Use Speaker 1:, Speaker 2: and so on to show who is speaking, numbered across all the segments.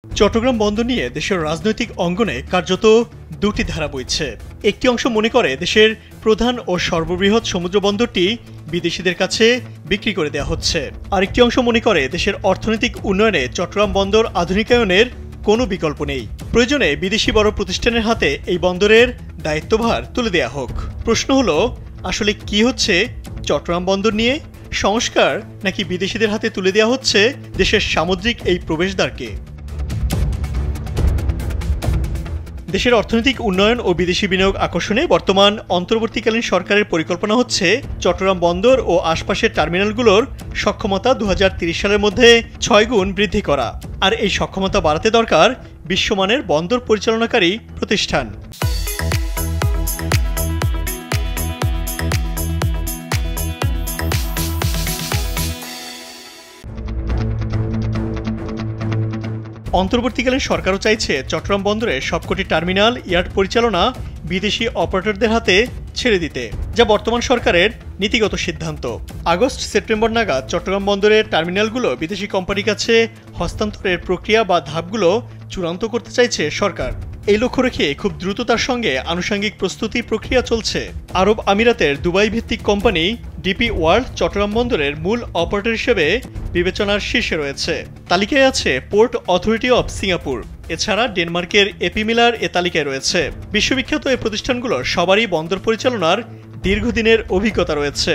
Speaker 1: চট্টগ্রাম বন্দর নিয়ে দেশের রাজনৈতিক অঙ্গনে কার্যত দুটি ধারা বইছে। একটি অংশ মনে করে দেশের প্রধান ও সর্ববৃহৎ সমুদ্র বন্দরটি বিদেশিদের কাছে বিক্রি করে দেওয়া হচ্ছে। আরেকটি অংশ মনে করে দেশের অর্থনৈতিক উন্নয়নে চট্টগ্রাম বন্দর আধুনিকায়নের কোনো বিকল্প নেই। প্রয়োজনে বিদেশি বড় প্রতিষ্ঠানের হাতে এই বন্দরের দায়িত্বভার তুলে দেওয়া হোক। প্রশ্ন হলো, আসলে কি হচ্ছে চট্টগ্রাম বন্দর নিয়ে? সংস্কার নাকি বিদেশিদের হাতে তুলে দেওয়া হচ্ছে দেশের সামুদ্রিক এই প্রবেশদ্বারকে? দেশের অর্থনৈতিক উন্নয়ন ও বিদেশি বিনিয়োগ আকর্ষণে বর্তমান অন্তর্বর্তীকালীন সরকারের পরিকল্পনা হচ্ছে চট্টগ্রাম বন্দর ও আশপাশের টার্মিনালগুলোর সক্ষমতা 2030 সালের মধ্যে 6 গুণ বৃদ্ধি করা। আর এই সক্ষমতা বাড়াতে দরকার বিশ্বমানের বন্দর পরিচালনাকারী প্রতিষ্ঠান। অন্তর্বর্তীকালীন সরকারও চাইছে চট্টগ্রাম বন্দরে সবকটি টার্মিনাল ইয়ার্ড পরিচালনা বিদেশি অপারেটরদের হাতে ছেড়ে দিতে, যা বর্তমান সরকারের নীতিগত সিদ্ধান্ত। আগস্ট সেপ্টেম্বর নাগাদ চট্টগ্রাম বন্দরের টার্মিনালগুলো বিদেশি কোম্পানির কাছে হস্তান্তরের প্রক্রিয়া বা ধাপগুলো চূড়ান্ত করতে চাইছে সরকার। এই লক্ষ্য রেখে খুব দ্রুততার সঙ্গে আনুষঙ্গিক প্রস্তুতি প্রক্রিয়া চলছে। আরব আমিরাতের দুবাই ভিত্তিক কোম্পানি ডিপি ওয়ার্ল্ড চট্টগ্রাম বন্দরের মূল অপারেটর হিসেবে বিবেচনার শীর্ষে রয়েছে। তালিকায় আছে পোর্ট অথরিটি অব সিঙ্গাপুর। এছাড়া ডেনমার্কের এপি মিলার এ তালিকায় রয়েছে। বিশ্ববিখ্যাত এই প্রতিষ্ঠানগুলোর সবারই বন্দর পরিচালনার দীর্ঘদিনের অভিজ্ঞতা রয়েছে।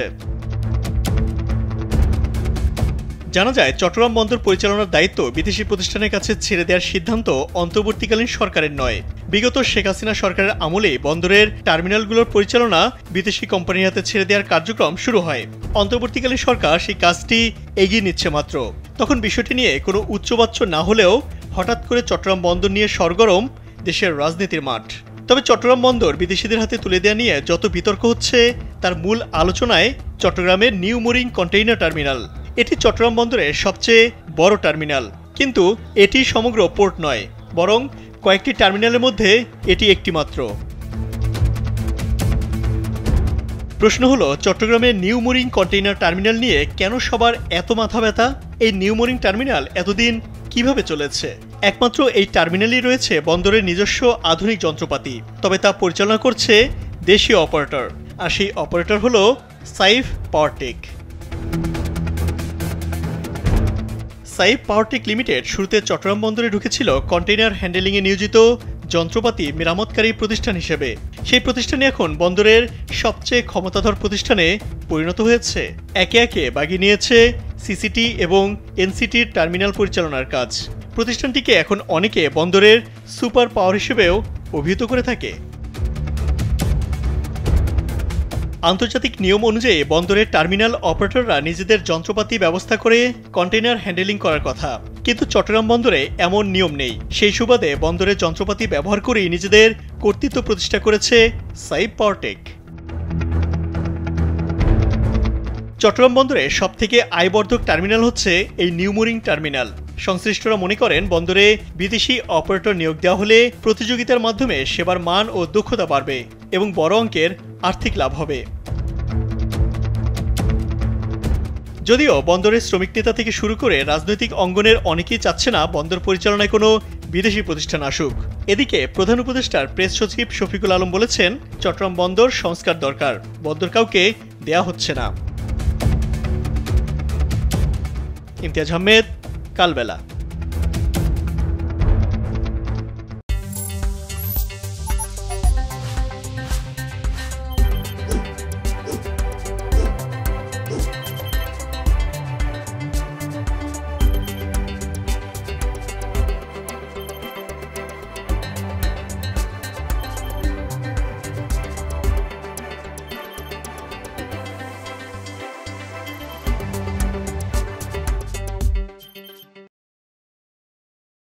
Speaker 1: জানা যায়, চট্টগ্রাম বন্দর পরিচালনার দায়িত্ব বিদেশি প্রতিষ্ঠানের কাছে ছেড়ে দেওয়ার সিদ্ধান্ত অন্তর্বর্তীকালীন সরকারের নয়। বিগত শেখ হাসিনা সরকারের আমলে বন্দরের টার্মিনালগুলোর পরিচালনা বিদেশি কোম্পানির হাতে ছেড়ে দেওয়ার কার্যক্রম শুরু হয়। অন্তর্বর্তীকালীন সরকার সেই কাজটি এগিয়ে নিচ্ছে মাত্র। তখন বিষয়টি নিয়ে কোনো উচ্চবাচ্য না হলেও হঠাৎ করে চট্টগ্রাম বন্দর নিয়ে সরগরম দেশের রাজনীতির মাঠ। তবে চট্টগ্রাম বন্দর বিদেশিদের হাতে তুলে দেওয়া নিয়ে যত বিতর্ক হচ্ছে, তার মূল আলোচনায় চট্টগ্রামের নিউ মোরিং কন্টেইনার টার্মিনাল। এটি চট্টগ্রাম বন্দরের সবচেয়ে বড় টার্মিনাল, কিন্তু এটি সমগ্র পোর্ট নয়, বরং কয়েকটি টার্মিনালের মধ্যে এটি একটি মাত্র। প্রশ্ন হলো, চট্টগ্রামের নিউ মোরিং কন্টেইনার টার্মিনাল নিয়ে কেন সবার এত মাথা ব্যথা? এই নিউ মোরিং টার্মিনাল এতদিন কিভাবে চলেছে? একমাত্র এই টার্মিনালই রয়েছে বন্দরের নিজস্ব আধুনিক যন্ত্রপাতি, তবে তা পরিচালনা করছে দেশীয় অপারেটর। আর সেই অপারেটর হলো Saif Powertech. Saif Powertech limited শুরুতে চট্টগ্রাম বন্দরে ঢুকেছিল কন্টেইনার হ্যান্ডেলিংয়ে নিয়োজিত যন্ত্রপাতি মেরামতকারী প্রতিষ্ঠান হিসেবে। সেই প্রতিষ্ঠানে এখন বন্দরের সবচেয়ে ক্ষমতাধর প্রতিষ্ঠানে পরিণত হয়েছে। একে একে বাগিয়ে নিয়েছে সিসিটি এবং এনসিটির টার্মিনাল পরিচালনার কাজ। প্রতিষ্ঠানটিকে এখন অনেকে বন্দরের সুপার পাওয়ার হিসেবেও অভিহিত করে থাকে। আন্তর্জাতিক নিয়ম অনুযায়ী বন্দরের টার্মিনাল অপারেটররা নিজেদের যন্ত্রপাতি ব্যবস্থা করে কন্টেইনার হ্যান্ডেলিং করার কথা, কিন্তু চট্টগ্রাম বন্দরে এমন নিয়ম নেই। সেই সুবাদে বন্দরের যন্ত্রপাতি ব্যবহার করেই নিজেদের কর্তৃত্ব প্রতিষ্ঠা করেছে সাইফ পাওয়ারটেক। চট্টগ্রাম বন্দরে সবথেকে আয়বর্ধক টার্মিনাল হচ্ছে এই নিউ মোরিং টার্মিনাল। সংশ্লিষ্টরা মনে করেন, বন্দরে বিদেশি অপারেটর নিয়োগ দেওয়া হলে প্রতিযোগিতার মাধ্যমে সেবার মান ও দক্ষতা বাড়বে এবং বড় অঙ্কের আর্থিক লাভ হবে। যদিও বন্দরের শ্রমিক নেতা থেকে শুরু করে রাজনৈতিক অঙ্গনের অনেকেই চাচ্ছে না বন্দর পরিচালনায় কোনো বিদেশি প্রতিষ্ঠান আসুক। এদিকে প্রধান উপদেষ্টার প্রেস সচিব শফিকুল আলম বলেছেন, চট্টগ্রাম বন্দর সংস্কার দরকার, বন্দর কাউকে দেয়া হচ্ছে না। ইমতিয়াজ আহমেদ, কালবেলা।